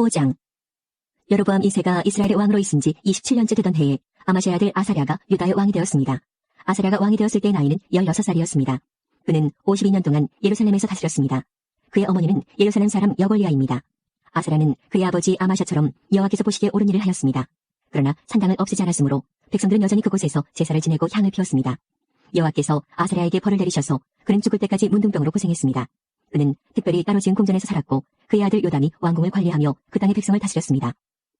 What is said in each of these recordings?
5장. 여로보암 2세가 이스라엘의 왕으로 있은 지 27년째 되던 해에 아마시아의 아들 아사랴가 유다의 왕이 되었습니다. 아사랴가 왕이 되었을 때 나이는 16살이었습니다. 그는 52년 동안 예루살렘에서 다스렸습니다. 그의 어머니는 예루살렘 사람 여골리아입니다. 아사랴는 그의 아버지 아마샤처럼 여호와께서 보시기에 옳은 일을 하였습니다. 그러나 산당을 없애지 않았으므로 백성들은 여전히 그곳에서 제사를 지내고 향을 피웠습니다. 여호와께서 아사랴에게 벌을 내리셔서 그는 죽을 때까지 문둥병으로 고생했습니다. 그는 특별히 따로 지은 궁전에서 살았고 그의 아들 요담이 왕궁을 관리하며 그 땅의 백성을 다스렸습니다.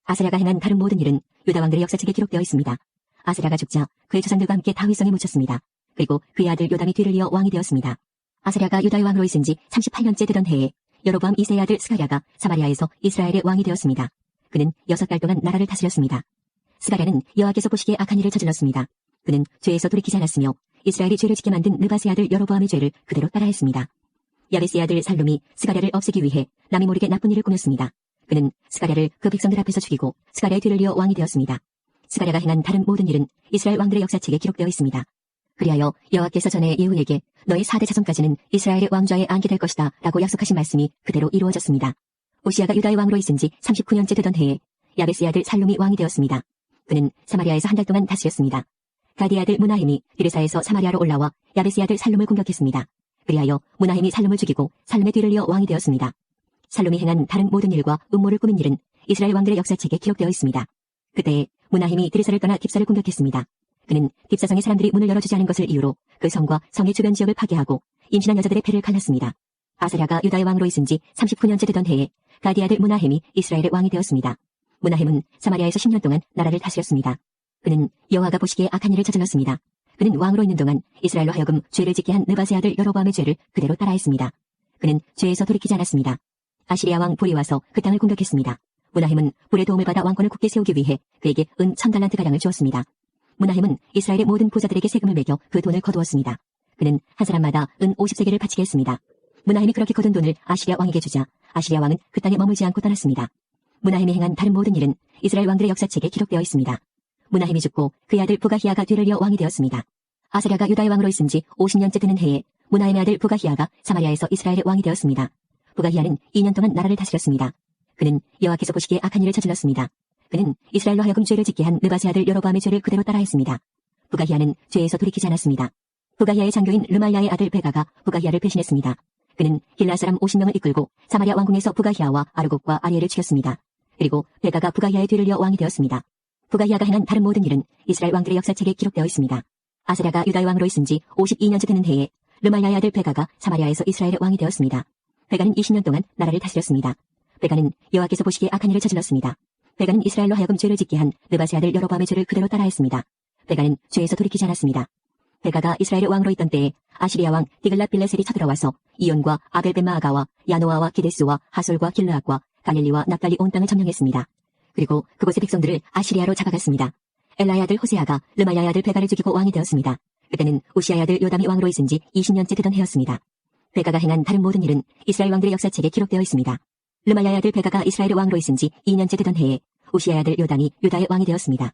아사랴가 행한 다른 모든 일은 유다 왕들의 역사책에 기록되어 있습니다. 아사랴가 죽자 그의 조상들과 함께 다윗성에 묻혔습니다. 그리고 그의 아들 요담이 뒤를 이어 왕이 되었습니다. 아사랴가 유다의 왕으로 있은 지 38년째 되던 해에 여로보암 2세의 아들 스가랴가 사마리아에서 이스라엘의 왕이 되었습니다. 그는 6달 동안 나라를 다스렸습니다. 스가랴는 여호와께서 보시기에 악한 일을 저질렀습니다. 그는 죄에서 돌이키지 않았으며 이스라엘이 죄를 짓게 만든 느바스의 아들 여로보암의 죄를 그대로 따라했습니다. 야베스의 아들 살룸이 스가랴를 없애기 위해 남이 모르게 나쁜 일을 꾸몄습니다. 그는 스가랴를 그 백성들 앞에서 죽이고 스가랴의 뒤를 이어 왕이 되었습니다. 스가랴가 행한 다른 모든 일은 이스라엘 왕들의 역사책에 기록되어 있습니다. 그리하여 여호와께서 전에 예후에게 너의 4대 자손까지는 이스라엘의 왕좌에 앉게 될 것이다 라고 약속하신 말씀이 그대로 이루어졌습니다. 오시아가 유다의 왕으로 있은 지 39년째 되던 해에 야베스의 아들 살룸이 왕이 되었습니다. 그는 사마리아에서 한 달 동안 다스렸습니다. 가디의 아들 무나헴이 리르사에서 사마리아로 올라와 야베스의 아들 살룸을 공격했습니다. 그리하여 무나헴이 살룸을 죽이고 살룸의 뒤를 이어 왕이 되었습니다. 살룸이 행한 다른 모든 일과 음모를 꾸민 일은 이스라엘 왕들의 역사책에 기록되어 있습니다. 그때 무나헴이 드리사를 떠나 딥사를 공격했습니다. 그는 딥사성의 사람들이 문을 열어주지 않은 것을 이유로 그 성과 성의 주변 지역을 파괴하고 임신한 여자들의 배를 갈랐습니다. 아사랴가 유다의 왕으로 있은 지 39년째 되던 해에 가디의 아들 무나헴이 이스라엘의 왕이 되었습니다. 무나헴은 사마리아에서 10년 동안 나라를 다스렸습니다. 그는 여호와가 보시기에 악한 일을 저질렀습니다. 그는 왕으로 있는 동안 이스라엘로 하여금 죄를 짓게 한 느바스의 아들 여로보암의 죄를 그대로 따라했습니다. 그는 죄에서 돌이키지 않았습니다. 아시리아 왕 불이 와서 그 땅을 공격했습니다. 무나헴은 불의 도움을 받아 왕권을 굳게 세우기 위해 그에게 은 1000달란트가량을 주었습니다. 무나헴은 이스라엘의 모든 부자들에게 세금을 매겨 그 돈을 거두었습니다. 그는 한 사람마다 은 50세겔을 바치게 했습니다. 무나헴이 그렇게 거둔 돈을 아시리아 왕에게 주자 아시리아 왕은 그 땅에 머물지 않고 떠났습니다. 무나헴이 행한 다른 모든 일은 이스라엘 왕들의 역사책에 기록되어 있습니다. 무나헴이 죽고 그의 아들 부가히야가 뒤를 이어 왕이 되었습니다. 아사랴가 유다의 왕으로 있은 지 50년째 되는 해에 무나헴의 아들 부가히야가 사마리아에서 이스라엘의 왕이 되었습니다. 부가히야는 2년 동안 나라를 다스렸습니다. 그는 여호와께서 보시기에 악한 일을 저질렀습니다. 그는 이스라엘로 하여금 죄를 짓게 한 느바스의 아들 여로보암의 죄를 그대로 따라했습니다. 부가히야는 죄에서 돌이키지 않았습니다. 부가히야의 장교인 르말야의 아들 베가가 부가히야를 배신했습니다. 그는 길라 사람 50명을 이끌고 사마리아 왕궁에서 부가히야와 아르곡과 아리엘을 죽였습니다. 그리고 베가가 부가히야의 뒤를 이어 왕이 되었습니다. 부가히야가 행한 다른 모든 일은 이스라엘 왕들의 역사책에 기록되어 있습니다. 아사랴가 유다의 왕으로 있은 지 52년째 되는 해에 르말야의 아들 베가가 사마리아에서 이스라엘의 왕이 되었습니다. 베가는 20년 동안 나라를 다스렸습니다. 베가는 여호와께서 보시기에 악한 일을 저질렀습니다. 베가는 이스라엘로 하여금 죄를 짓게 한 느바스의 아들 여로보암의 죄를 그대로 따라했습니다. 베가는 죄에서 돌이키지 않았습니다. 베가가 이스라엘의 왕으로 있던 때에 아시리아 왕 디글랏빌레셀이 쳐들어와서 이온과 아벨벤마아가와 야노아와 기데스와 하솔과 길르앗과 갈릴리와 납달리 온 땅을 점령했습니다. 그리고 그곳의 백성들을 아시리아로 잡아갔습니다. 엘라의 아들 호세아가 르말야의 아들 베가를 죽이고 왕이 되었습니다. 그때는 우시아의 아들 요담이 왕으로 있은 지 20년째 되던 해였습니다. 베가가 행한 다른 모든 일은 이스라엘 왕들의 역사책에 기록되어 있습니다. 르말야의 아들 베가가 이스라엘의 왕으로 있은 지 2년째 되던 해에 우시아의 아들 요담이 유다의 왕이 되었습니다.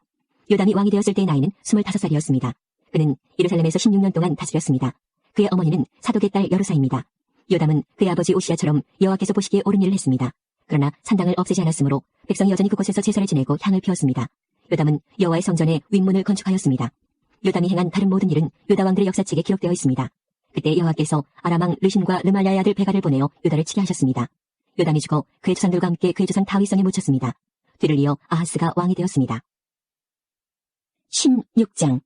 요담이 왕이 되었을 때의 나이는 25살이었습니다. 그는 예루살렘에서 16년 동안 다스렸습니다. 그의 어머니는 사독의 딸 여루사입니다. 요담은 그의 아버지 우시아처럼 여호와께서 보시기에 옳은 일을 했습니다. 그러나 산당을 없애지 않았으므로 백성이 여전히 그곳에서 제사를 지내고 향을 피웠습니다. 요담은 여호와의 성전에 윗문을 건축하였습니다. 요담이 행한 다른 모든 일은 유다 왕들의 역사책에 기록되어 있습니다. 그때 여호와께서 아람 왕 르신과 르말야의 아들 베가를 보내어 유다를 치게 하셨습니다. 요담이 죽어 그의 조상들과 함께 그의 조상 다윗성에 묻혔습니다. 뒤를 이어 아하스가 왕이 되었습니다. 16장.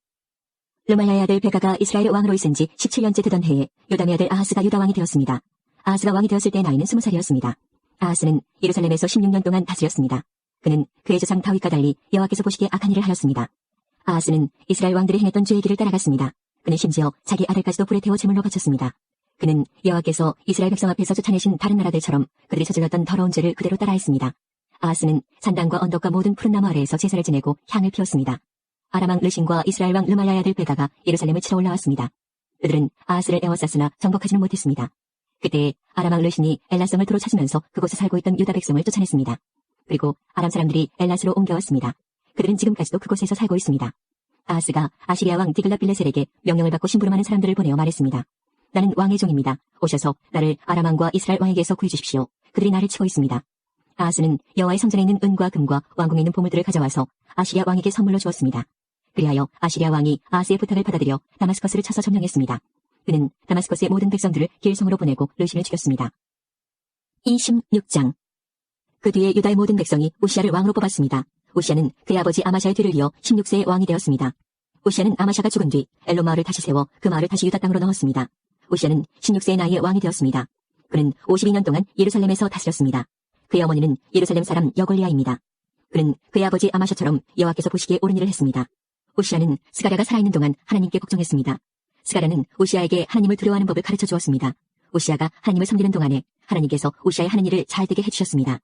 르말야의 아들 베가가 이스라엘의 왕으로 있은 지 17년째 되던 해에 요담의 아들 아하스가 유다 왕이 되었습니다. 아하스가 왕이 되었을 때 나이는 20살이었습니다. 아하스는 예루살렘에서 16년 동안 다스렸습니다. 그는 그의 조상 다윗과 달리 여호와께서 보시기에 악한 일을 하였습니다. 아하스는 이스라엘 왕들이 행했던 죄의 길을 따라갔습니다. 그는 심지어 자기 아들까지도 불에 태워 제물로 바쳤습니다. 그는 여호와께서 이스라엘 백성 앞에서 쫓아내신 다른 나라들처럼 그들이 저질렀던 더러운 죄를 그대로 따라했습니다. 아하스는 산당과 언덕과 모든 푸른 나무 아래에서 제사를 지내고 향을 피웠습니다. 아람 왕 르신과 이스라엘 왕 르말야의 아들 베가가 예루살렘을 치러 올라왔습니다. 그들은 아하스를 에워쌌으나 정복하지는 못했습니다. 그때 아람 왕 르신이 엘라성을 도로 찾으면서 그곳에 살고 있던 유다 백성을 쫓아냈습니다. 그리고 아람 사람들이 엘라스로 옮겨왔습니다. 그들은 지금까지도 그곳에서 살고 있습니다. 아하스가 아시리아 왕 디글랏빌레셀에게 명령을 받고 심부름하는 사람들을 보내어 말했습니다. 나는 왕의 종입니다. 오셔서 나를 아람 왕과 이스라엘 왕에게서 구해주십시오. 그들이 나를 치고 있습니다. 아하스는 여호와의 성전에 있는 은과 금과 왕궁에 있는 보물들을 가져와서 아시리아 왕에게 선물로 주었습니다. 그리하여 아시리아 왕이 아하스의 부탁을 받아들여 다마스커스를 쳐서 점령했습니다. 그는 다마스커스의 모든 백성들을 길송으로 보내고 르신을 죽였습니다. 26장. 그 뒤에 유다의 모든 백성이 우시아를 왕으로 뽑았습니다. 우시아는 그의 아버지 아마샤의 뒤를 이어 16세에 왕이 되었습니다. 우시아는 아마샤가 죽은 뒤 엘론 마을을 다시 세워 그 마을을 다시 유다 땅으로 넣었습니다. 우시아는 16세의 나이에 왕이 되었습니다. 그는 52년 동안 예루살렘에서 다스렸습니다. 그의 어머니는 예루살렘 사람 여골리아입니다. 그는 그의 아버지 아마샤처럼 여호와께서 보시기에 옳은 일을 했습니다. 우시아는 스가랴가 살아있는 동안 하나님께 복종했습니다. 스가랴는 우시아에게 하나님을 두려워하는 법을 가르쳐 주었습니다. 우시아가 하나님을 섬기는 동안에 하나님께서 우시아의 하는 일을 잘 되게 해주셨습니다.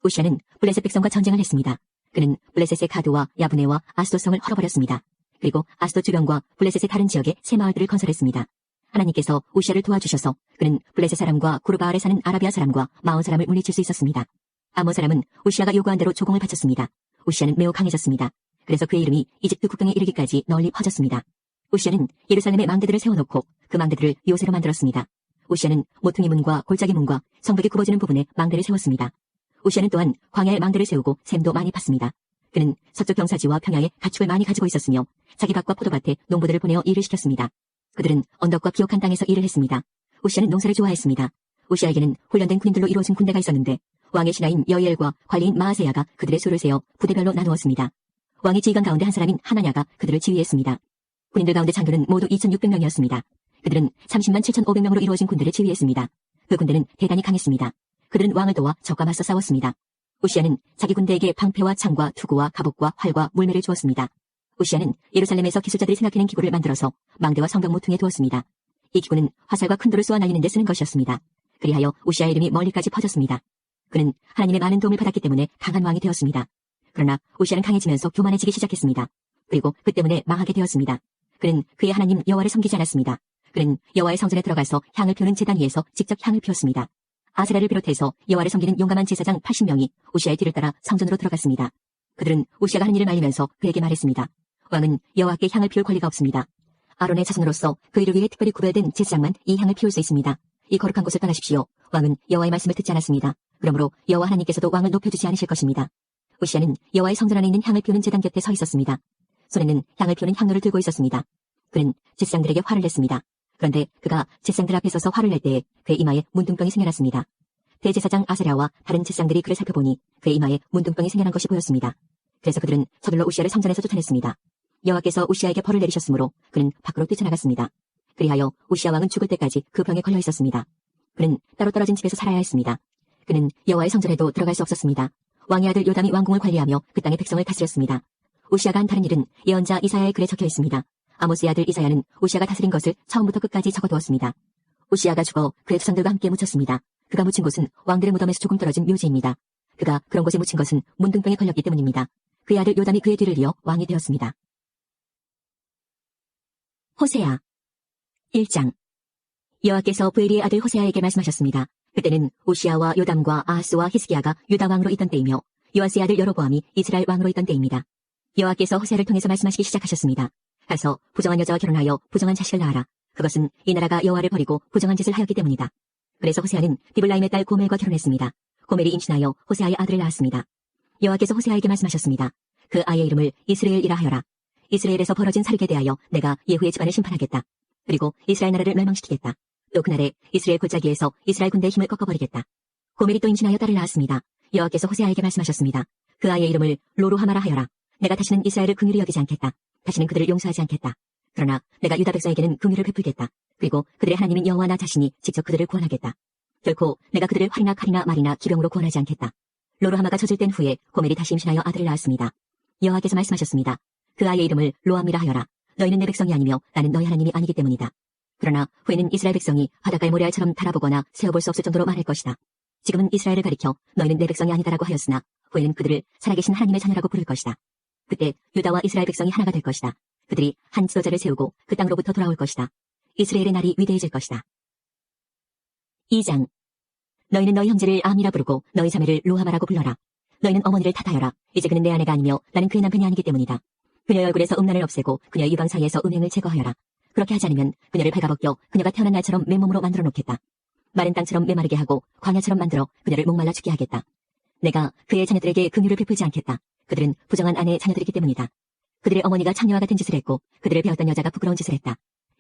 우시아는 블레셋 백성과 전쟁을 했습니다. 그는 블레셋의 가드와 야브네와 아스돗성을 헐어버렸습니다. 그리고 아스돗 주변과 블레셋의 다른 지역에 새 마을들을 건설했습니다. 하나님께서 우시아를 도와주셔서 그는 블레셋 사람과 구르바알에 사는 아라비아 사람과 마온 사람을 물리칠 수 있었습니다. 아몬 사람은 우시아가 요구한 대로 조공을 바쳤습니다. 우시아는 매우 강해졌습니다. 그래서 그의 이름이 이집트 국경에 이르기까지 널리 퍼졌습니다. 우시아는 예루살렘에 망대들을 세워놓고 그 망대들을 요새로 만들었습니다. 우시아는 모퉁이 문과 골짜기 문과 성벽이 굽어지는 부분에 망대를 세웠습니다. 우시아는 또한 광야에 망대를 세우고 샘도 많이 팠습니다. 그는 서쪽 경사지와 평야에 가축을 많이 가지고 있었으며 자기 밭과 포도밭에 농부들을 보내어 일을 시켰습니다. 그들은 언덕과 비옥한 땅에서 일을 했습니다. 우시아는 농사를 좋아했습니다. 우시아에게는 훈련된 군인들로 이루어진 군대가 있었는데 왕의 신하인 여이엘과 관리인 마아세야가 그들의 수를 세어 부대별로 나누었습니다. 왕의 지휘관 가운데 한 사람인 하나냐가 그들을 지휘했습니다. 군인들 가운데 장교는 모두 2,600명이었습니다. 그들은 30만 7,500명으로 이루어진 군대를 지휘했습니다. 그 군대는 대단히 강했습니다. 그들은 왕을 도와 적과 맞서 싸웠습니다. 우시아는 자기 군대에게 방패와 창과 투구와 갑옷과 활과 물매를 주었습니다. 우시아는 예루살렘에서 기술자들이 생각해낸 기구를 만들어서 망대와 성벽 모퉁이에 두었습니다. 이 기구는 화살과 큰 돌을 쏘아 날리는 데 쓰는 것이었습니다. 그리하여 우시아의 이름이 멀리까지 퍼졌습니다. 그는 하나님의 많은 도움을 받았기 때문에 강한 왕이 되었습니다. 그러나 우시아는 강해지면서 교만해지기 시작했습니다. 그리고 그 때문에 망하게 되었습니다. 그는 그의 하나님 여호와를 섬기지 않았습니다. 그는 여호와의 성전에 들어가서 향을 피우는 제단 위에서 직접 향을 피웠습니다. 아세라를 비롯해서 여호와를 섬기는 용감한 제사장 80명이 우시아의 뒤를 따라 성전으로 들어갔습니다. 그들은 우시아가 하는 일을 말리면서 그에게 말했습니다. 왕은 여호와께 향을 피울 권리가 없습니다. 아론의 자손으로서 그 일을 위해 특별히 구별된 제사장만 이 향을 피울 수 있습니다. 이 거룩한 곳을 떠나십시오. 왕은 여호와의 말씀을 듣지 않았습니다. 그러므로 여호와 하나님께서도 왕을 높여주지 않으실 것입니다. 우시아는 여호와의 성전 안에 있는 향을 피우는 제단 곁에 서 있었습니다. 손에는 향을 피우는 향로를 들고 있었습니다. 그는 제사장들에게 화를 냈습니다. 그런데 그가 제사장들 앞에 서서 화를 낼 때에 그의 이마에 문둥병이 생겨났습니다. 대제사장 아세랴와 다른 제사장들이 그를 살펴보니 그의 이마에 문둥병이 생겨난 것이 보였습니다. 그래서 그들은 서둘러 우시아를 성전에서 쫓아냈습니다. 여호와께서 우시아에게 벌을 내리셨으므로 그는 밖으로 뛰쳐나갔습니다. 그리하여 우시아 왕은 죽을 때까지 그 병에 걸려 있었습니다. 그는 따로 떨어진 집에서 살아야 했습니다. 그는 여호와의 성전에도 들어갈 수 없었습니다. 왕의 아들 요담이 왕궁을 관리하며 그 땅의 백성을 다스렸습니다. 우시아가 한 다른 일은 예언자 이사야의 글에 적혀 있습니다. 아모스의 아들 이사야는 우시아가 다스린 것을 처음부터 끝까지 적어두었습니다. 우시아가 죽어 그의 후손들과 함께 묻혔습니다. 그가 묻힌 곳은 왕들의 무덤에서 조금 떨어진 묘지입니다. 그가 그런 곳에 묻힌 것은 문둥병에 걸렸기 때문입니다. 그의 아들 요담이 그의 뒤를 이어 왕이 되었습니다. 호세아 1장. 여호와께서 부에리의 아들 호세아에게 말씀하셨습니다. 그때는 우시아와 요담과 아하스와 히스기야가 유다 왕으로 있던 때이며 요아스의 아들 여로보암이 이스라엘 왕으로 있던 때입니다. 여호와께서 호세아를 통해서 말씀하시기 시작하셨습니다. 가서 부정한 여자와 결혼하여 부정한 자식을 낳아라. 그것은 이 나라가 여호와를 버리고 부정한 짓을 하였기 때문이다. 그래서 호세아는 디블라임의 딸 고멜과 결혼했습니다. 고멜이 임신하여 호세아의 아들을 낳았습니다. 여호와께서 호세아에게 말씀하셨습니다. 그 아이의 이름을 이스라엘이라 하여라. 이스라엘에서 벌어진 살인에 대하여 내가 예후의 집안을 심판하겠다. 그리고 이스라엘 나라를 멸망시키겠다. 또 그날에 이스라엘 골짜기에서 이스라엘 군대의 힘을 꺾어버리겠다. 고멜이 또 임신하여 딸을 낳았습니다. 여호와께서 호세아에게 말씀하셨습니다. 그 아이의 이름을 로루하마라 하여라. 내가 다시는 이스라엘을 긍휼히 여기지 않겠다. 다시는 그들을 용서하지 않겠다. 그러나 내가 유다 백성에게는 긍휼을 베풀겠다. 그리고 그들의 하나님인 여호와 나 자신이 직접 그들을 구원하겠다. 결코 내가 그들을 활이나 칼이나 말이나 기병으로 구원하지 않겠다. 로루하마가 젖을 뗀 후에 고멜이 다시 임신하여 아들을 낳았습니다. 여호와께서 말씀하셨습니다. 그 아이의 이름을 로암이라 하여라. 너희는 내 백성이 아니며 나는 너희 하나님이 아니기 때문이다. 그러나 후에는 이스라엘 백성이 바닷가의 모래알처럼 달아보거나 세어볼 수 없을 정도로 많을 것이다. 지금은 이스라엘을 가리켜 너희는 내 백성이 아니다라고 하였으나 후에는 그들을 살아계신 하나님의 자녀라고 부를 것이다. 그때 유다와 이스라엘 백성이 하나가 될 것이다. 그들이 한 지도자를 세우고 그 땅으로부터 돌아올 것이다. 이스라엘의 날이 위대해질 것이다. 2장. 너희는 너희 형제를 암이라 부르고 너희 자매를 로하마라고 불러라. 너희는 어머니를 탓하여라. 이제 그는 내 아내가 아니며 나는 그의 남편이 아니기 때문이다. 그녀의 얼굴에서 음란을 없애고 그녀의 유방 사이에서 음행을 제거하여라. 그렇게 하지 않으면 그녀를 발가벗겨 그녀가 태어난 날처럼 맨몸으로 만들어 놓겠다. 마른 땅처럼 메마르게 하고 광야처럼 만들어 그녀를 목말라 죽게 하겠다. 내가 그의 자녀들에게 긍휼을 베풀지 않겠다. 그들은 부정한 아내의 자녀들이기 때문이다. 그들의 어머니가 창녀와 같은 짓을 했고 그들을 배웠던 여자가 부끄러운 짓을 했다.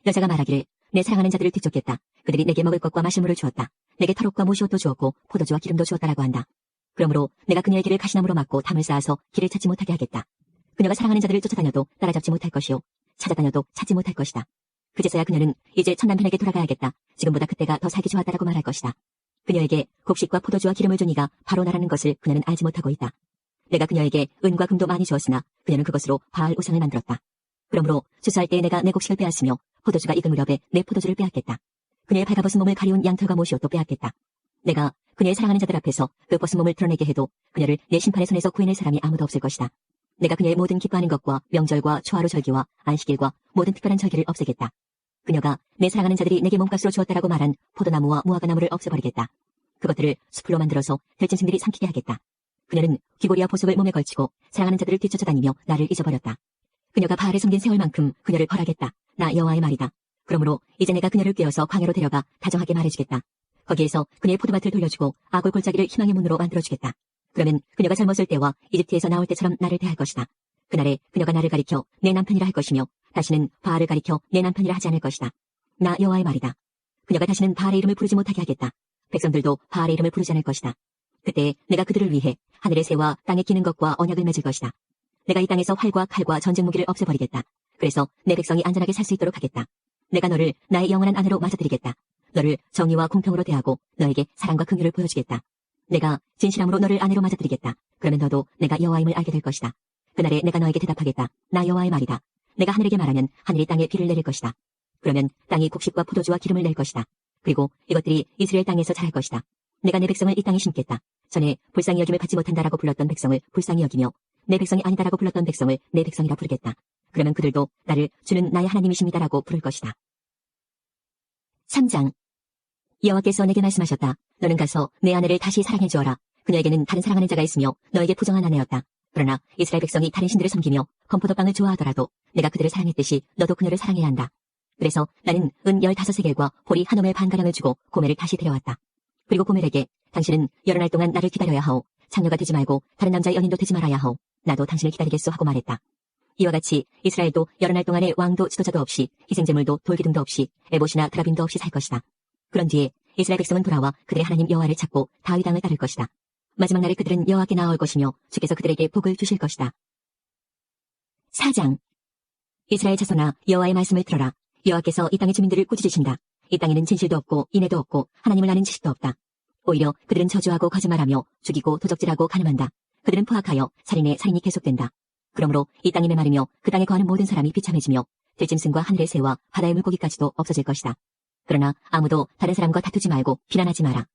여자가 말하기를 내 사랑하는 자들을 뒤쫓겠다. 그들이 내게 먹을 것과 마실 물을 주었다. 내게 털옷과 모시옷도 주었고 포도주와 기름도 주었다라고 한다. 그러므로 내가 그녀의 길을 가시나무로 막고 담을 쌓아서 길을 찾지 못하게 하겠다. 그녀가 사랑하는 자들을 쫓아다녀도 따라잡지 못할 것이요 찾아다녀도 찾지 못할 것이다. 그제서야 그녀는 이제 첫 남편에게 돌아가야겠다. 지금보다 그때가 더 살기 좋았다라고 말할 것이다. 그녀에게 곡식과 포도주와 기름을 준 이가 바로 나라는 것을 그녀는 알지 못하고 있다. 내가 그녀에게 은과 금도 많이 주었으나 그녀는 그것으로 바알 우상을 만들었다. 그러므로 추수할 때 내가 내 곡식을 빼앗으며 포도주가 익을 무렵에 내 포도주를 빼앗겠다. 그녀의 발가벗은 몸을 가리운 양털과 모시옷도 빼앗겠다. 내가 그녀의 사랑하는 자들 앞에서 그 벗은 몸을 드러내게 해도 그녀를 내 심판의 손에서 구해낼 사람이 아무도 없을 것이다. 내가 그녀의 모든 기뻐하는 것과 명절과 초하루 절기와 안식일과 모든 특별한 절기를 없애겠다. 그녀가 내 사랑하는 자들이 내게 몸값으로 주었다라고 말한 포도나무와 무화과나무를 없애버리겠다. 그것들을 숲으로 만들어서 들짐승들이 삼키게 하겠다. 그녀는 귀고리와 보석을 몸에 걸치고 사랑하는 자들을 뒤쫓아다니며 나를 잊어버렸다. 그녀가 바알에 섬긴 세월만큼 그녀를 벌하겠다. 나 여호와의 말이다. 그러므로 이제 내가 그녀를 꿰어서 광야로 데려가 다정하게 말해주겠다. 거기에서 그녀의 포도밭을 돌려주고 아골 골짜기를 희망의 문으로 만들어주겠다. 그러면 그녀가 젊었을 때와 이집트에서 나올 때처럼 나를 대할 것이다. 그날에 그녀가 나를 가리켜 내 남편이라 할 것이며 다시는 바알을 가리켜 내 남편이라 하지 않을 것이다. 나 여호와의 말이다. 그녀가 다시는 바알의 이름을 부르지 못하게 하겠다. 백성들도 바알의 이름을 부르지 않을 것이다. 그때 내가 그들을 위해 하늘의 새와 땅에 기는 것과 언약을 맺을 것이다. 내가 이 땅에서 활과 칼과 전쟁 무기를 없애버리겠다. 그래서 내 백성이 안전하게 살 수 있도록 하겠다. 내가 너를 나의 영원한 아내로 맞아들이겠다. 너를 정의와 공평으로 대하고 너에게 사랑과 긍휼을 보여주겠다. 내가 진실함으로 너를 아내로 맞아들이겠다. 그러면 너도 내가 여호와임을 알게 될 것이다. 그날에 내가 너에게 대답하겠다. 나 여호와의 말이다. 내가 하늘에게 말하면 하늘이 땅에 비를 내릴 것이다. 그러면 땅이 곡식과 포도주와 기름을 낼 것이다. 그리고 이것들이 이스라엘 땅에서 자랄 것이다. 내가 내 백성을 이 땅에 심겠다. 전에 불쌍히 여김을 받지 못한다라고 불렀던 백성을 불쌍히 여기며 내 백성이 아니다라고 불렀던 백성을 내 백성이라 부르겠다. 그러면 그들도 나를 주는 나의 하나님이십니다라고 부를 것이다. 3장. 여호와께서 내게 말씀하셨다. 너는 가서 내 아내를 다시 사랑해 주어라. 그녀에게는 다른 사랑하는 자가 있으며 너에게 부정한 아내였다. 그러나 이스라엘 백성이 다른 신들을 섬기며 건포도빵을 좋아하더라도 내가 그들을 사랑했듯이 너도 그녀를 사랑해야 한다. 그래서 나는 은 15세겔과 보리 한 홈의 반가량을 주고 고멜을 다시 데려왔다. 그리고 고멜에게 당신은 여러 날 동안 나를 기다려야 하오. 창녀가 되지 말고 다른 남자의 연인도 되지 말아야 하오. 나도 당신을 기다리겠소 하고 말했다. 이와 같이 이스라엘도 여러 날 동안에 왕도 지도자도 없이 희생제물도 돌기둥도 없이 에봇이나 드라빔도 없이 살 것이다. 그런 뒤에 이스라엘 백성은 돌아와 그들의 하나님 여호와를 찾고 다윗 왕을 따를 것이다. 마지막 날에 그들은 여호와께 나아올 것이며 주께서 그들에게 복을 주실 것이다. 4장. 이스라엘 자손아 여호와의 말씀을 들어라. 여호와께서 이 땅의 주민들을 꾸짖으신다. 이 땅에는 진실도 없고 인애도 없고 하나님을 아는 지식도 없다. 오히려 그들은 저주하고 거짓말하며 죽이고 도적질하고 간음한다. 그들은 포악하여 살인에 살인이 계속된다. 그러므로 이 땅이 메마르며 그 땅에 거하는 모든 사람이 비참해지며 들짐승과 하늘의 새와 바다의 물고기까지도 없어질 것이다. 그러나 아무도 다른 사람과 다투지 말고 비난하지 마라.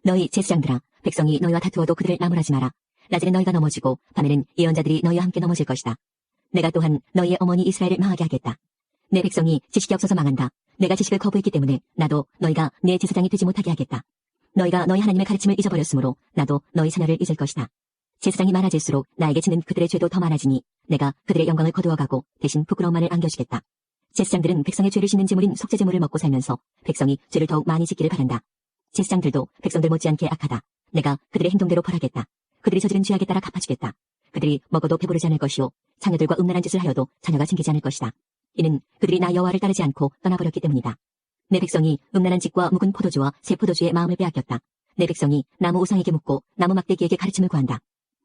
너희 제사장들아 백성이 너희와 다투어도 그들을 나무라지 마라. 낮에는 너희가 넘어지고 밤에는 예언자들이 너희와 함께 넘어질 것이다. 내가 또한 너희의 어머니 이스라엘을 망하게 하겠다. 내 백성이 지식이 없어서 망한다. 내가 지식을 거부했기 때문에 나도 너희가 내 제사장이 되지 못하게 하겠다. 너희가 너희 하나님의 가르침을 잊어버렸으므로 나도 너희 자녀를 잊을 것이다. 제사장이 많아질수록 나에게 지는 그들의 죄도 더 많아지니 내가 그들의 영광을 거두어가고 대신 부끄러움만을 안겨주겠다. 제사장들은 백성의 죄를 씻는 제물인 속죄제물을 먹고 살면서 백성이 죄를 더욱 많이 짓기를 바란다. 제사장들도 백성들 못지않게 악하다. 내가 그들의 행동대로 벌하겠다. 그들이 저지른 죄악에 따라 갚아주겠다. 그들이 먹어도 배부르지 않을 것이요 자녀들과 음란한 짓을 하여도 자녀가 생기지 않을 것이다. 이는 그들이 나 여호와를 따르지 않고 떠나버렸기 때문이다. 내 백성이 음란한 짓과 묵은 포도주와 새 포도주의 마음을 빼앗겼다. 내 백성이 나무 우상에게 묻고 나무 막대기에게 가르침을 구한다.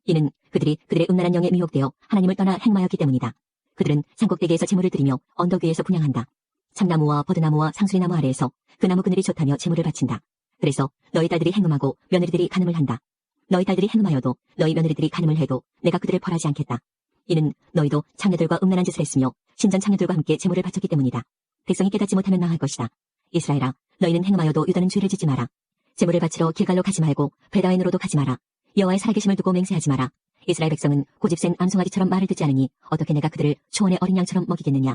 이는 그들이 그들의 음란한 영에 미혹되어 하나님을 떠나 행마였기 때문이다. 그들은 산꼭대기에서 제물을 드리며 언덕 위에서 분향한다. 참나무와 버드나무와 상수리나무 아래에서 그 나무 그늘이 좋다며 제물을 바친다. 그래서 너희 딸들이 행음하고 며느리들이 간음을 한다. 너희 딸들이 행음하여도 너희 며느리들이 간음을 해도 내가 그들을 벌하지 않겠다. 이는 너희도 창녀들과 음란한 짓을 했으며 신전 창녀들과 함께 제물을 바쳤기 때문이다. 백성이 깨닫지 못하면 나을 것이다. 이스라엘아, 너희는 행음하여도 유다는 죄를 짓지 마라. 제물을 바치러 길갈로 가지 말고 베다웬으로도 가지 마라. 여호와의 살아계심을 두고 맹세하지 마라. 이스라엘 백성은 고집센 암송아지처럼 말을 듣지 않으니 어떻게 내가 그들을 초원의 어린 양처럼 먹이겠느냐.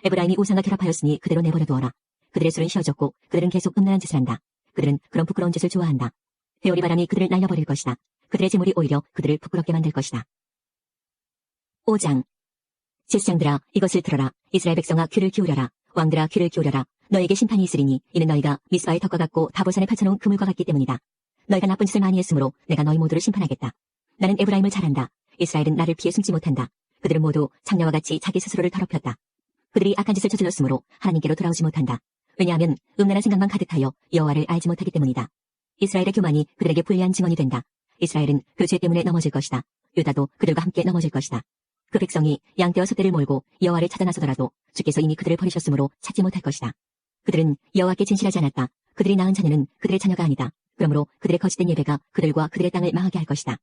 에브라임이 우상과 결합하였으니 그대로 내버려두어라. 그들의 술은 쉬어졌고 그들은 계속 음란한 짓을 한다. 그들은 그런 부끄러운 짓을 좋아한다. 회오리 바람이 그들을 날려버릴 것이다. 그들의 제물이 오히려 그들을 부끄럽게 만들 것이다. 5장. 제사장들아 이것을 들어라. 이스라엘 백성아 귀를 기울여라. 왕들아 귀를 기울여라. 너에게 심판이 있으리니 이는 너희가 미스바의 덕과 같고 다볼산에 펼쳐놓은 그물과 같기 때문이다. 너희가 나쁜 짓을 많이 했으므로 내가 너희 모두를 심판하겠다. 나는 에브라임을 잘 안다. 이스라엘은 나를 피해 숨지 못한다. 그들은 모두 창녀와 같이 자기 스스로를 더럽혔다. 그들이 악한 짓을 저질렀으므로 하나님께로 돌아오지 못한다. 왜냐하면 음란한 생각만 가득하여 여호와를 알지 못하기 때문이다. 이스라엘의 교만이 그들에게 불리한 증언이 된다. 이스라엘은 그 죄 때문에 넘어질 것이다. 유다도 그들과 함께 넘어질 것이다. 그 백성이 양떼와 소떼를 몰고 여호와를 찾아 나서더라도 주께서 이미 그들을 버리셨으므로 찾지 못할 것이다. 그들은 여호와께 진실하지 않았다. 그들이 낳은 자녀는 그들의 자녀가 아니다. 그러므로 그들의 거짓된 예배가 그들과 그들의 땅을 망하게 할 것이다.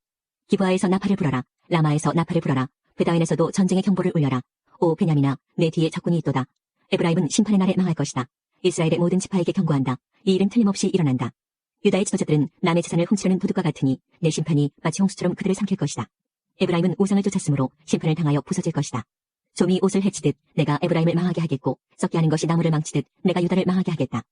기브아에서 나팔을 불어라. 라마에서 나팔을 불어라. 베다웬에서도 전쟁의 경보를 울려라. 오 베냐민아, 내 뒤에 적군이 있도다. 에브라임은 심판의 날에 망할 것이다. 이스라엘의 모든 지파에게 경고한다. 이 일은 틀림없이 일어난다. 유다의 지도자들은 남의 재산을 훔치려는 도둑과 같으니 내 심판이 마치 홍수처럼 그들을 삼킬 것이다. 에브라임은 우상을 쫓았으므로 심판을 당하여 부서질 것이다. 좀이 옷을 해치듯 내가 에브라임을 망하게 하겠고 썩게 하는 것이 나무를 망치듯 내가 유다를 망하게 하겠다.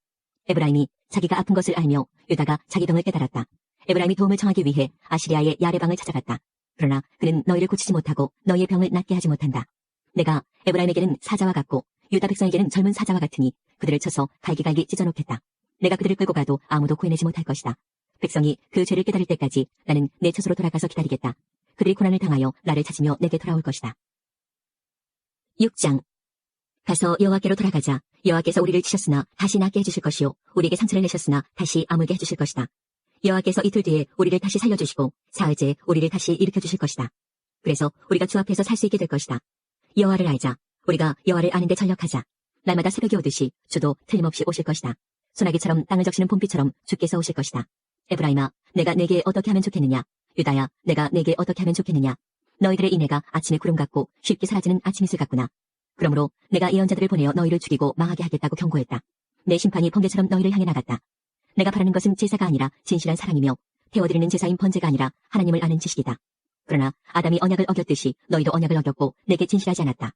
에브라임이 자기가 아픈 것을 알며 유다가 자기 병을 깨달았다. 에브라임이 도움을 청하기 위해 아시리아의 야레방을 찾아갔다. 그러나 그는 너희를 고치지 못하고 너희의 병을 낫게 하지 못한다. 내가 에브라임에게는 사자와 같고 유다 백성에게는 젊은 사자와 같으니 그들을 쳐서 갈기갈기 찢어놓겠다. 내가 그들을 끌고 가도 아무도 구해내지 못할 것이다. 백성이 그 죄를 깨달을 때까지 나는 내 처소로 돌아가서 기다리겠다. 그들이 고난을 당하여 나를 찾으며 내게 돌아올 것이다. 6장. 가서 여호와께로 돌아가자. 여호와께서 우리를 치셨으나 다시 낫게 해주실 것이요 우리에게 상처를 내셨으나 다시 아물게 해주실 것이다. 여호와께서 이틀 뒤에 우리를 다시 살려주시고 사흘째에 우리를 다시 일으켜주실 것이다. 그래서 우리가 주 앞에서 살 수 있게 될 것이다. 여호와를 알자. 우리가 여호와를 아는 데 전력하자. 날마다 새벽이 오듯이 주도 틀림없이 오실 것이다. 소나기처럼 땅을 적시는 봄비처럼 주께서 오실 것이다. 에브라임아, 내가 내게 어떻게 하면 좋겠느냐? 유다야, 내가 내게 어떻게 하면 좋겠느냐? 너희들의 인애가 아침의 구름 같고 쉽게 사라지는 아침 이슬 같구나. 그러므로 내가 예언자들을 보내어 너희를 죽이고 망하게 하겠다고 경고했다. 내 심판이 번개처럼 너희를 향해 나갔다. 내가 바라는 것은 제사가 아니라 진실한 사랑이며 태워드리는 제사인 번제가 아니라 하나님을 아는 지식이다. 그러나 아담이 언약을 어겼듯이 너희도 언약을 어겼고 내게 진실하지 않았다.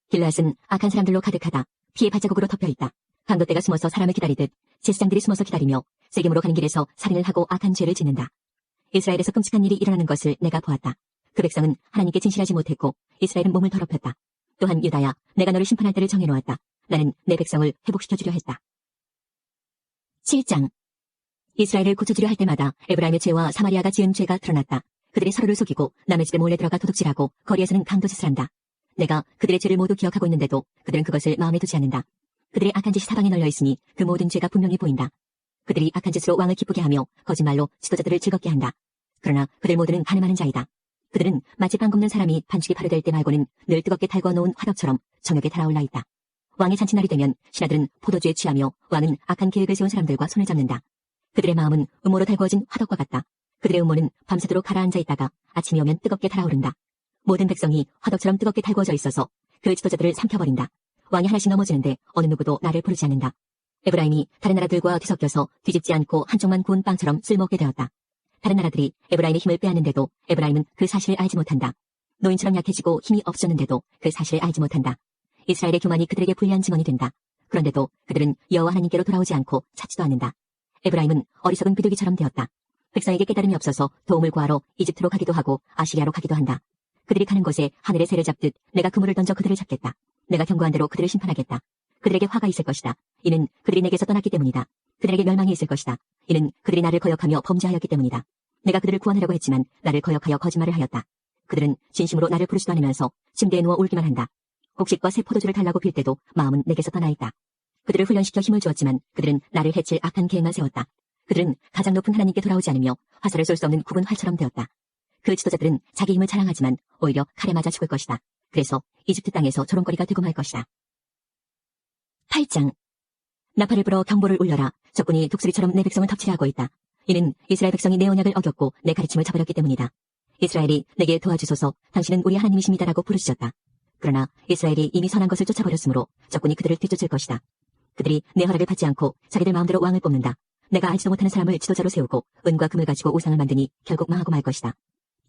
길앗은 악한 사람들로 가득하다. 피의 발자국으로 덮여있다. 강도떼가 숨어서 사람을 기다리듯 제사장들이 숨어서 기다리며 세겜으로 가는 길에서 살인을 하고 악한 죄를 짓는다. 이스라엘에서 끔찍한 일이 일어나는 것을 내가 보았다. 그 백성은 하나님께 진실하지 못했고 이스라엘은 몸을 더럽혔다. 또한 유다야, 내가 너를 심판할 때를 정해놓았다. 나는 내 백성을 회복시켜주려 했다. 7장. 이스라엘을 고쳐주려 할 때마다 에브라임의 죄와 사마리아가 지은 죄가 드러났다. 그들이 서로를 속이고 남의 집에 몰래 들어가 도둑질하고 거리에서는 강도짓을 한다. 내가 그들의 죄를 모두 기억하고 있는데도 그들은 그것을 마음에 두지 않는다. 그들의 악한 짓이 사방에 널려 있으니 그 모든 죄가 분명히 보인다. 그들이 악한 짓으로 왕을 기쁘게 하며 거짓말로 지도자들을 즐겁게 한다. 그러나 그들 모두는 가늠하는 자이다. 그들은 마치 빵 굽는 사람이 반죽이 발효될 때 말고는 늘 뜨겁게 달궈 놓은 화덕처럼 정욕에 달아올라 있다. 왕의 잔치날이 되면 신하들은 포도주에 취하며 왕은 악한 계획을 세운 사람들과 손을 잡는다. 그들의 마음은 음모로 달구어진 화덕과 같다. 그들의 음모는 밤새도록 가라앉아 있다가 아침이 오면 뜨겁게 달아오른다. 모든 백성이 화덕처럼 뜨겁게 달구어져 있어서 그 지도자들을 삼켜버린다. 왕이 하나씩 넘어지는데 어느 누구도 나를 부르지 않는다. 에브라임이 다른 나라들과 뒤섞여서 뒤집지 않고 한쪽만 구운 빵처럼 쓸모없게 되었다. 다른 나라들이 에브라임의 힘을 빼앗는데도 에브라임은 그 사실을 알지 못한다. 노인처럼 약해지고 힘이 없어졌는데도 그 사실을 알지 못한다. 이스라엘의 교만이 그들에게 불리한 증언이 된다. 그런데도 그들은 여호와 하나님께로 돌아오지 않고 찾지도 않는다. 에브라임은 어리석은 비둘기처럼 되었다. 백성에게 깨달음이 없어서 도움을 구하러 이집트로 가기도 하고 아시리아로 가기도 한다. 그들이 가는 곳에 하늘의 새를 잡듯 내가 그물을 던져 그들을 잡겠다. 내가 경고한 대로 그들을 심판하겠다. 그들에게 화가 있을 것이다. 이는 그들이 내게서 떠났기 때문이다. 그들에게 멸망이 있을 것이다. 이는 그들이 나를 거역하며 범죄하였기 때문이다. 내가 그들을 구원하려고 했지만 나를 거역하여 거짓말을 하였다. 그들은 진심으로 나를 부르지도 않으면서 침대에 누워 울기만 한다. 곡식과 새 포도주를 달라고 빌 때도 마음은 내게서 떠나 있다. 그들을 훈련시켜 힘을 주었지만 그들은 나를 해칠 악한 계획만 세웠다. 그들은 가장 높은 하나님께 돌아오지 않으며 화살을 쏠 수 없는 굵은 활처럼 되었다. 그 지도자들은 자기 힘을 자랑하지만 오히려 칼에 맞아 죽을 것이다. 그래서 이집트 땅에서 조롱거리가 되고 말 것이다. 8장. 나팔을 불어 경보를 울려라. 적군이 독수리처럼 내 백성을 덮치려 있다. 이는 이스라엘 백성이 내 언약을 어겼고 내 가르침을 저버렸기 때문이다. 이스라엘이 내게 도와주소서, 당신은 우리 하나님이십니다라고 부르짖었다. 그러나 이스라엘이 이미 선한 것을 쫓아버렸으므로 적군이 그들을 뒤쫓을 것이다. 그들이 내 허락을 받지 않고 자기들 마음대로 왕을 뽑는다. 내가 알지도 못하는 사람을 지도자로 세우고 은과 금을 가지고 우상을 만드니 결국 망하고 말 것이다.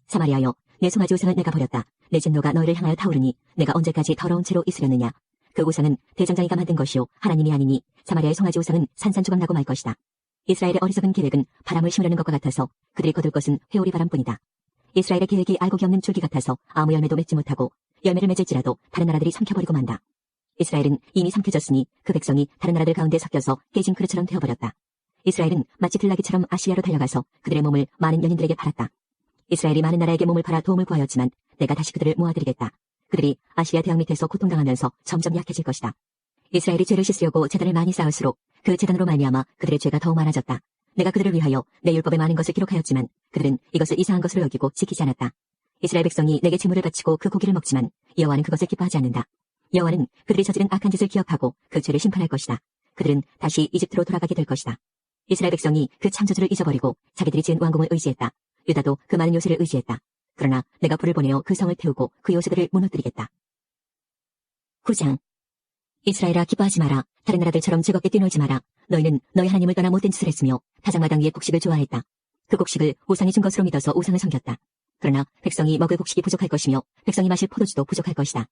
사마리아여, 내 송아지 우상을 내가 버렸다. 내 진노가 너희를 향하여 타오르니 내가 언제까지 더러운 채로 있으려느냐. 그 우상은 대장장이가 만든 것이요 하나님이 아니니 사마리아의 송아지 우상은 산산조각 나고 말 것이다. 이스라엘의 어리석은 계획은 바람을 심으려는 것과 같아서 그들이 거둘 것은 회오리 바람뿐이다. 이스라엘의 계획이 알곡이 없는 줄기 같아서 아무 열매도 맺지 못하고 열매를 맺을지라도 다른 나라들이 삼켜버리고 만다. 이스라엘은 이미 삼켜졌으니 그 백성이 다른 나라들 가운데 섞여서 깨진 그릇처럼 되어버렸다. 이스라엘은 마치 들나귀처럼 아시리아로 달려가서 그들의 몸을 많은 연인들에게 팔았다. 이스라엘이 많은 나라에게 몸을 팔아 도움을 구하였지만 내가 다시 그들을 모아드리겠다. 그들이 아시리아 대왕 밑에서 고통당하면서 점점 약해질 것이다. 이스라엘이 죄를 씻으려고 제단을 많이 쌓을수록 그 제단으로 말미암아 그들의 죄가 더욱 많아졌다. 내가 그들을 위하여 내 율법에 많은 것을 기록하였지만 그들은 이것을 이상한 것으로 여기고 지키지 않았다. 이스라엘 백성이 내게 제물을 바치고 그 고기를 먹지만 여호와는 그것을 기뻐하지 않는다. 여호와는 그들이 저지른 악한 짓을 기억하고 그 죄를 심판할 것이다. 그들은 다시 이집트로 돌아가게 될 것이다. 이스라엘 백성이 그 창조주를 잊어버리고 자기들이 지은 왕궁을 의지했다. 유다도 그 많은 요새를 의지했다. 그러나 내가 불을 보내어 그 성을 태우고 그 요새들을 무너뜨리겠다. 9장. 이스라엘아, 기뻐하지 마라. 다른 나라들처럼 즐겁게 뛰놀지 마라. 너희는 너희 하나님을 떠나 못된 짓을 했으며 타작마당 위의 곡식을 좋아했다. 그 곡식을 우상이 준 것으로 믿어서 우상을 섬겼다. 그러나 백성이 먹을 곡식이 부족할 것이며 백성이 마실 포도주도 부족할 것이다.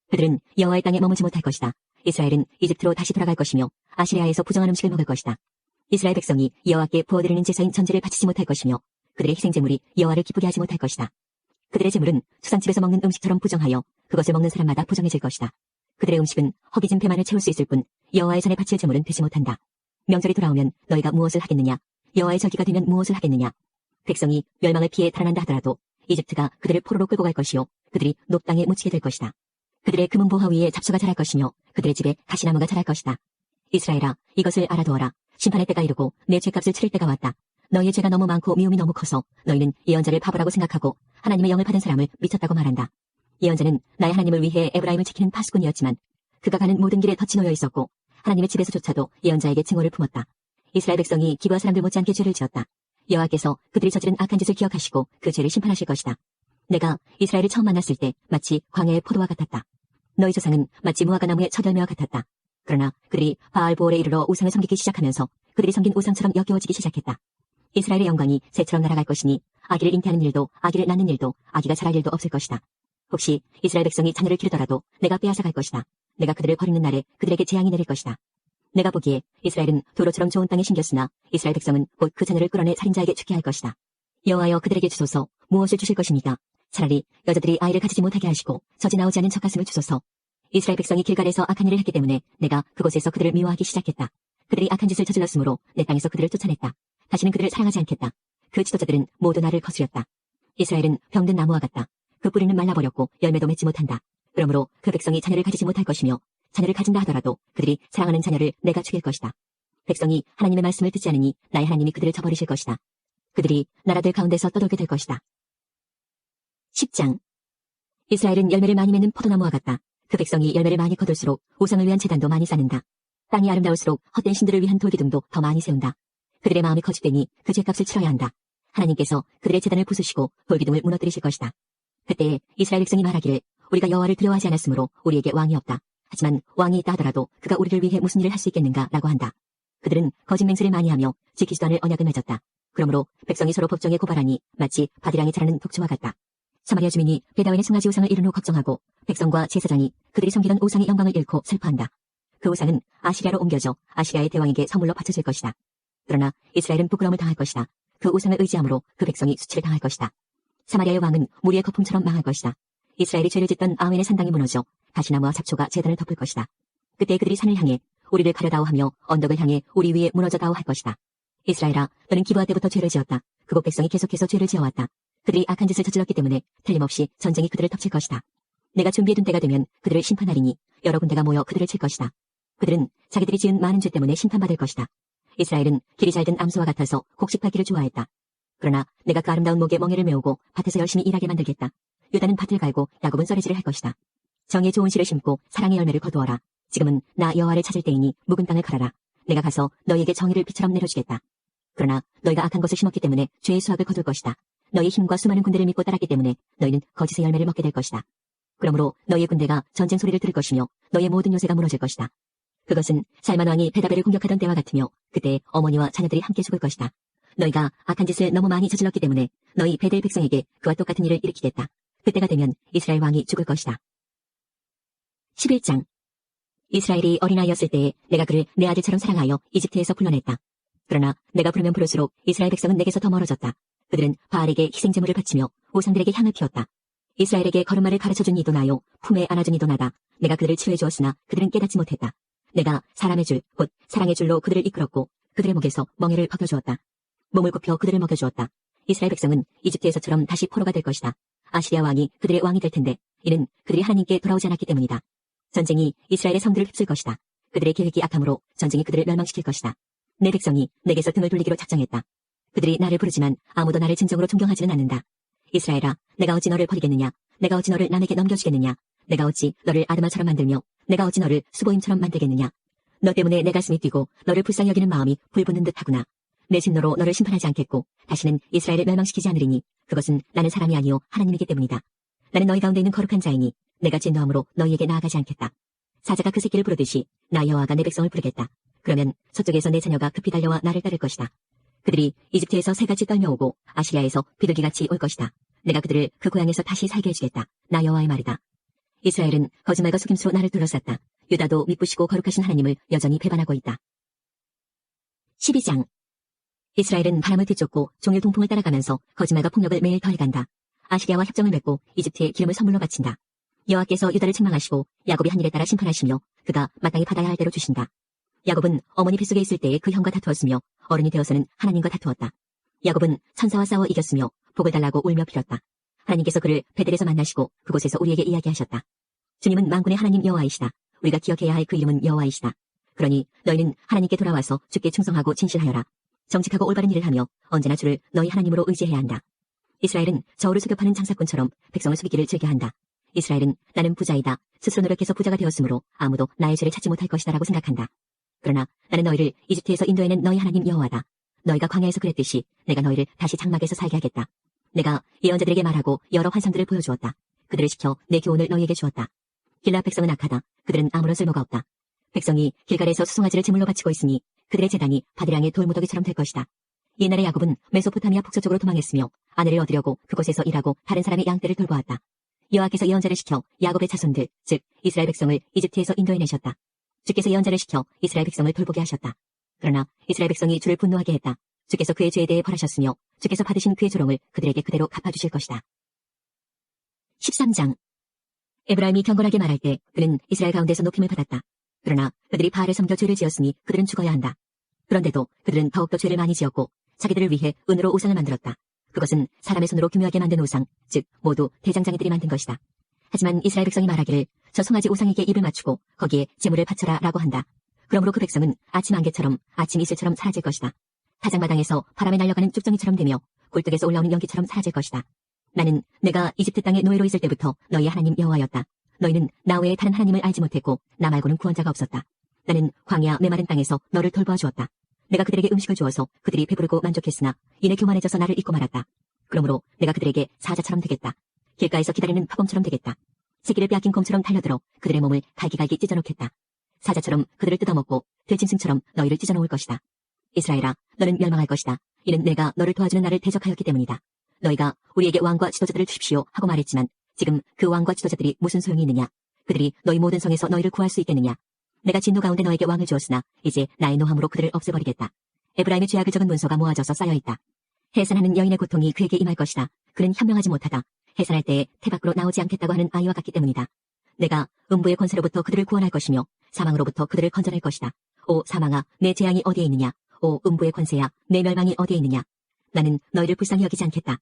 그들은 여호와의 땅에 머무지 못할 것이다. 이스라엘은 이집트로 다시 돌아갈 것이며 아시리아에서 부정한 음식을 먹을 것이다. 이스라엘 백성이 여호와께 부어드리는 제사인 전제를 바치지 못할 것이며 그들의 희생제물이 여호와를 기쁘게 하지 못할 것이다. 그들의 제물은 수산집에서 먹는 음식처럼 부정하여 그것을 먹는 사람마다 부정해질 것이다. 그들의 음식은 허기진 배만을 채울 수 있을 뿐 여호와의 전에 바칠 제물은 되지 못한다. 명절이 돌아오면 너희가 무엇을 하겠느냐? 여호와의 절기가 되면 무엇을 하겠느냐? 백성이 멸망을 피해 달아난다 하더라도 이집트가 그들을 포로로 끌고 갈 것이요 그들이 높땅에 묻히게 될 것이다. 그들의 금은보화 위에 잡초가 자랄 것이며 그들의 집에 가시나무가 자랄 것이다. 이스라엘아, 이것을 알아두어라. 심판의 때가 이르고 내 죄값을 치를 때가 왔다. 너희의 죄가 너무 많고 미움이 너무 커서 너희는 예언자를 바보라고 생각하고 하나님의 영을 받은 사람을 미쳤다고 말한다. 예언자는 나의 하나님을 위해 에브라임을 지키는 파수꾼이었지만 그가 가는 모든 길에 덫이 놓여 있었고 하나님의 집에서조차도 예언자에게 증오를 품었다. 이스라엘 백성이 기브아 사람들 못지않게 죄를 지었다. 여호와께서 그들이 저지른 악한 짓을 기억하시고 그 죄를 심판하실 것이다. 내가 이스라엘을 처음 만났을 때 마치 광야의 포도와 같았다. 너희 조상은 마치 무화과 나무의 첫 열매와 같았다. 그러나 그들이 바알보올에 이르러 우상을 섬기기 시작하면서 그들이 섬긴 우상처럼 역겨워지기 시작했다. 이스라엘의 영광이 새처럼 날아갈 것이니 아기를 잉태하는 일도 아기를 낳는 일도 아기가 자랄 일도 없을 것이다. 혹시 이스라엘 백성이 자녀를 기르더라도 내가 빼앗아갈 것이다. 내가 그들을 버리는 날에 그들에게 재앙이 내릴 것이다. 내가 보기에 이스라엘은 도로처럼 좋은 땅에 심겼으나 이스라엘 백성은 곧 그 자녀를 끌어내 살인자에게 죽게 할 것이다. 여호와여, 그들에게 주소서. 무엇을 주실 것입니까? 차라리 여자들이 아이를 가지지 못하게 하시고 젖이 나오지 않은 젖가슴을 주소서. 이스라엘 백성이 길갈에서 악한 일을 했기 때문에 내가 그곳에서 그들을 미워하기 시작했다. 그들이 악한 짓을 저질렀으므로 내 땅에서 그들을 쫓아냈다. 다시는 그들을 사랑하지 않겠다. 그 지도자들은 모두 나를 거스렸다. 이스라엘은 병든 나무와 같다. 그 뿌리는 말라버렸고 열매도 맺지 못한다. 그러므로 그 백성이 자녀를 가지지 못할 것이며 자녀를 가진다 하더라도 그들이 사랑하는 자녀를 내가 죽일 것이다. 백성이 하나님의 말씀을 듣지 않으니 나의 하나님이 그들을 저버리실 것이다. 그들이 나라들 가운데서 떠돌게 될 것이다. 10장. 이스라엘은 열매를 많이 맺는 포도나무와 같다. 그 백성이 열매를 많이 거둘수록 우상을 위한 제단도 많이 쌓는다. 땅이 아름다울수록 헛된 신들을 위한 돌기둥도 더 많이 세운다. 그들의 마음이 거짓되니 그 죄값을 치러야 한다. 하나님께서 그들의 제단을 부수시고 돌기둥을 무너뜨리실 것이다. 그때 이스라엘 백성이 말하기를 우리가 여호와를 두려워하지 않았으므로 우리에게 왕이 없다. 하지만 왕이 있다 하더라도 그가 우리를 위해 무슨 일을 할 수 있겠는가 라고 한다. 그들은 거짓 맹세를 많이 하며 지키지도 않을 언약을 맺었다. 그러므로 백성이 서로 법정에 고발하니 마치 바디랑이 자라는 독초와 같다. 사마리아 주민이 베다웬의 숭아지 우상을 이룬 후 걱정하고 백성과 제사장이 그들이 섬기던 우상의 영광을 잃고 슬퍼한다. 그 우상은 아시리아로 옮겨져 아시리아의 대왕에게 선물로 바쳐질 것이다. 그러나 이스라엘은 부끄러움을 당할 것이다. 그 우상을 의지함으로 그 백성이 수치를 당할 것이다. 사마리아의 왕은 무리의 거품처럼 망할 것이다. 이스라엘이 죄를 짓던 아웬의 산당이 무너져 가시나무와 잡초가 제단을 덮을 것이다. 그때 그들이 산을 향해 우리를 가려다오 하며 언덕을 향해 우리 위에 무너져다오 할 것이다. 이스라엘아, 너는 기브아 때부터 죄를 지었다. 그곳 백성이 계속해서 죄를 지어왔다. 그들이 악한 짓을 저질렀기 때문에 틀림없이 전쟁이 그들을 덮칠 것이다. 내가 준비해둔 때가 되면 그들을 심판하리니 여러 군데가 모여 그들을 칠 것이다. 그들은 자기들이 지은 많은 죄 때문에 심판받을 것이다. 이스라엘은 길이 잘든 암소와 같아서 곡식 밟기를 좋아했다. 그러나 내가 그 아름다운 목에 멍에를 메우고 밭에서 열심히 일하게 만들겠다. 유다는 밭을 갈고 야곱은 썰매질을 할 것이다. 정의 좋은 씨를 심고 사랑의 열매를 거두어라. 지금은 나 여호와를 찾을 때이니 묵은 땅을 갈아라. 내가 가서 너희에게 정의를 비처럼 내려주겠다. 그러나 너희가 악한 것을 심었기 때문에 죄의 수확을 거둘 것이다. 너희 힘과 수많은 군대를 믿고 따랐기 때문에 너희는 거짓의 열매를 먹게 될 것이다. 그러므로 너희의 군대가 전쟁 소리를 들을 것이며 너희의 모든 요새가 무너질 것이다. 그것은 살만 왕이 베다벨을 공격하던 때와 같으며 그때 어머니와 자녀들이 함께 죽을 것이다. 너희가 악한 짓을 너무 많이 저질렀기 때문에 너희 베델 백성에게 그와 똑같은 일을 일으키겠다. 그때가 되면 이스라엘 왕이 죽을 것이다. 11장. 이스라엘이 어린아이였을 때에 내가 그를 내 아들처럼 사랑하여 이집트에서 불러냈다. 그러나 내가 부르면 부를수록 이스라엘 백성은 내게서 더 멀어졌다. 그들은 바알에게 희생제물을 바치며 우상들에게 향을 피웠다. 이스라엘에게 걸음마를 가르쳐준 이도 나요, 품에 안아준 이도 나다. 내가 그들을 치유해 주었으나 그들은 깨닫지 못했다. 내가 사람의 줄, 곧 사랑의 줄로 그들을 이끌었고 그들의 목에서 멍에를 벗겨주었다. 몸을 굽혀 그들을 먹여주었다. 이스라엘 백성은 이집트에서처럼 다시 포로가 될 것이다. 아시리아 왕이 그들의 왕이 될 텐데 이는 그들이 하나님께 돌아오지 않았기 때문이다. 전쟁이 이스라엘의 성들을 휩쓸 것이다. 그들의 계획이 악함으로 전쟁이 그들을 멸망시킬 것이다. 내 백성이 내게서 등을 돌리기로 작정했다. 그들이 나를 부르지만 아무도 나를 진정으로 존경하지는 않는다. 이스라엘아, 내가 어찌 너를 버리겠느냐? 내가 어찌 너를 남에게 넘겨주겠느냐? 내가 어찌 너를 아드마처럼 만들며 내가 어찌 너를 수보임처럼 만들겠느냐? 너 때문에 내 가슴이 뛰고 너를 불쌍히 여기는 마음이 불붙는 듯하구나. 내 진노로 너를 심판하지 않겠고 다시는 이스라엘을 멸망시키지 않으리니 그것은 나는 사람이 아니요 하나님이기 때문이다. 나는 너희 가운데 있는 거룩한 자이니 내가 진노함으로 너희에게 나아가지 않겠다. 사자가 그 새끼를 부르듯이 나 여호와가 내 백성을 부르겠다. 그러면 서쪽에서 내 자녀가 급히 달려와 나를 따를 것이다. 그들이 이집트에서 새같이 떨며오고 아시리아에서 비둘기같이 올 것이다. 내가 그들을 그 고향에서 다시 살게 해주겠다. 나 여호와의 말이다. 이스라엘은 거짓말과 속임수로 나를 둘러쌌다. 유다도 미쁘시고 거룩하신 하나님을 여전히 배반하고 있다. 12장. 이스라엘은 바람을 뒤쫓고 종일 동풍을 따라가면서 거짓말과 폭력을 매일 더해간다. 아시리아와 협정을 맺고 이집트에 기름을 선물로 바친다. 여호와께서 유다를 책망하시고 야곱이 한 일에 따라 심판하시며 그가 마땅히 받아야 할 대로 주신다. 야곱은 어머니 뱃속에 있을 때에 그 형과 다투었으며 어른이 되어서는 하나님과 다투었다. 야곱은 천사와 싸워 이겼으며 복을 달라고 울며 빌었다. 하나님께서 그를 베델에서 만나시고 그곳에서 우리에게 이야기하셨다. 주님은 만군의 하나님 여호와이시다. 우리가 기억해야 할 그 이름은 여호와이시다. 그러니 너희는 하나님께 돌아와서 주께 충성하고 진실하여라. 정직하고 올바른 일을 하며 언제나 주를 너희 하나님으로 의지해야 한다. 이스라엘은 저울을 수급하는 장사꾼처럼 백성을 속이기를 즐겨한다. 이스라엘은 나는 부자이다. 스스로 노력해서 부자가 되었으므로 아무도 나의 죄를 찾지 못할 것이다 라고 생각한다. 그러나 나는 너희를 이집트에서 인도해낸 너희 하나님 여호와다. 너희가 광야에서 그랬듯이 내가 너희를 다시 장막에서 살게 하겠다. 내가 예언자들에게 말하고 여러 환상들을 보여주었다. 그들을 시켜 내 교훈을 너희에게 주었다. 길라 백성은 악하다. 그들은 아무런 쓸모가 없다. 백성이 길갈에서 수송아지를 제물로 바치고 있으니 그들의 제단이 바들랑의 돌무더기처럼 될 것이다. 옛날에 야곱은 메소포타미아 북서쪽으로 도망했으며 아내를 얻으려고 그곳에서 일하고 다른 사람의 양떼를 돌보았다. 여호와께서 예언자를 시켜 야곱의 자손들, 즉 이스라엘 백성을 이집트에서 인도해내셨다. 주께서 예언자를 시켜 이스라엘 백성을 돌보게 하셨다. 그러나 이스라엘 백성이 주를 분노하게 했다. 주께서 그의 죄에 대해 벌하셨으며 주께서 받으신 그의 조롱을 그들에게 그대로 갚아주실 것이다. 13장. 에브라임이 경건하게 말할 때 그는 이스라엘 가운데서 높임을 받았다. 그러나 그들이 바알을 섬겨 죄를 지었으니 그들은 죽어야 한다. 그런데도 그들은 더욱더 죄를 많이 지었고 자기들을 위해 은으로 우상을 만들었다. 그것은 사람의 손으로 교묘하게 만든 우상, 즉 모두 대장장이들이 만든 것이다. 하지만 이스라엘 백성이 말하기를 저 송아지 우상에게 입을 맞추고 거기에 제물을 바쳐라 라고 한다. 그러므로 그 백성은 아침 안개처럼 아침 이슬처럼 사라질 것이다. 타작마당에서 바람에 날려가는 쭉정이처럼 되며 굴뚝에서 올라오는 연기처럼 사라질 것이다. 나는 내가 이집트 땅에 노예로 있을 때부터 너희 하나님 여호와였다. 너희는 나 외에 다른 하나님을 알지 못했고 나 말고는 구원자가 없었다. 나는 광야 메마른 땅에서 너를 돌보아 주었다. 내가 그들에게 음식을 주어서 그들이 배부르고 만족했으나 이내 교만해져서 나를 잊고 말았다. 그러므로 내가 그들에게 사자처럼 되겠다. 길가에서 기다리는 표범처럼 되겠다. 새끼를 빼앗긴 곰처럼 달려들어 그들의 몸을 갈기갈기 찢어놓겠다. 사자처럼 그들을 뜯어먹고 들짐승처럼 너희를 찢어놓을 것이다. 이스라엘아, 너는 멸망할 것이다. 이는 내가 너를 도와주는 나를 대적하였기 때문이다. 너희가 우리에게 왕과 지도자들을 주십시오 하고 말했지만 지금 그 왕과 지도자들이 무슨 소용이 있느냐? 그들이 너희 모든 성에서 너희를 구할 수 있겠느냐? 내가 진노 가운데 너에게 왕을 주었으나 이제 나의 노함으로 그들을 없애버리겠다. 에브라임의 죄악을 적은 문서가 모아져서 쌓여있다. 해산하는 여인의 고통이 그에게 임할 것이다. 그는 현명하지 못하다. 해산할 때에 태 밖으로 나오지 않겠다고 하는 아이와 같기 때문이다. 내가 음부의 권세로부터 그들을 구원할 것이며 사망으로부터 그들을 건져낼 것이다. 오 사망아, 내 재앙이 어디에 있느냐? 오 음부의 권세야, 내 멸망이 어디에 있느냐? 나는 너희를 불쌍히 여기지 않겠다.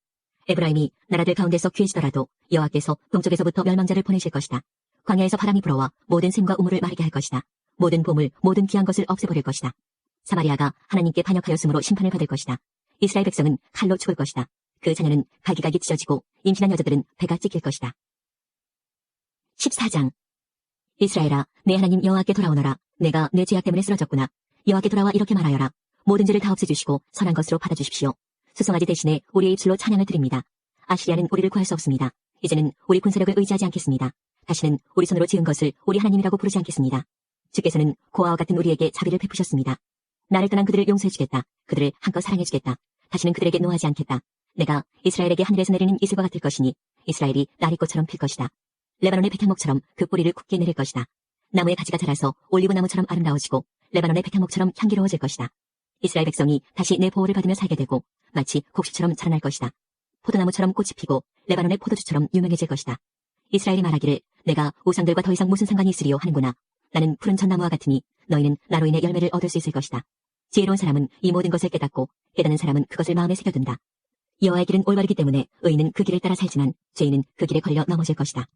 에브라임이 나라들 가운데서 귀해지더라도 여호와께서 동쪽에서부터 멸망자를 보내실 것이다. 광야에서 바람이 불어와 모든 샘과 우물을 마르게 할 것이다. 모든 보물, 모든 귀한 것을 없애버릴 것이다. 사마리아가 하나님께 반역하였으므로 심판을 받을 것이다. 이스라엘 백성은 칼로 죽을 것이다. 그 자녀는 갈기갈기 찢어지고 임신한 여자들은 배가 찢길 것이다. 14장. 이스라엘아, 내 하나님 여호와께 돌아오너라. 내가 내 죄악 때문에 쓰러졌구나. 여호와께 돌아와 이렇게 말하여라. 모든 죄를 다 없애주시고 선한 것으로 받아주십시오. 수송아지 대신에 우리의 입술로 찬양을 드립니다. 아시리아는 우리를 구할 수 없습니다. 이제는 우리 군사력을 의지하지 않겠습니다. 다시는 우리 손으로 지은 것을 우리 하나님이라고 부르지 않겠습니다. 주께서는 고아와 같은 우리에게 자비를 베푸셨습니다. 나를 떠난 그들을 용서해주겠다. 그들을 한껏 사랑해주겠다. 다시는 그들에게 노하지 않겠다. 내가 이스라엘에게 하늘에서 내리는 이슬과 같을 것이니 이스라엘이 나리꽃처럼 필 것이다. 레바논의 백향목처럼 그 뿌리를 굳게 내릴 것이다. 나무의 가지가 자라서 올리브나무처럼 아름다워지고 레바논의 백향목처럼 향기로워질 것이다. 이스라엘 백성이 다시 내 보호를 받으며 살게 되고 마치 곡식처럼 자라날 것이다. 포도나무처럼 꽃이 피고 레바논의 포도주처럼 유명해질 것이다. 이스라엘이 말하기를 내가 우상들과 더 이상 무슨 상관이 있으리요 하는구나. 나는 푸른 전나무와 같으니 너희는 나로 인해 열매를 얻을 수 있을 것이다. 지혜로운 사람은 이 모든 것을 깨닫고 깨닫는 사람은 그것을 마음에 새겨둔다. 여호와의 길은 올바르기 때문에 의인은 그 길을 따라 살지만 죄인은 그 길에 걸려 넘어질 것이다.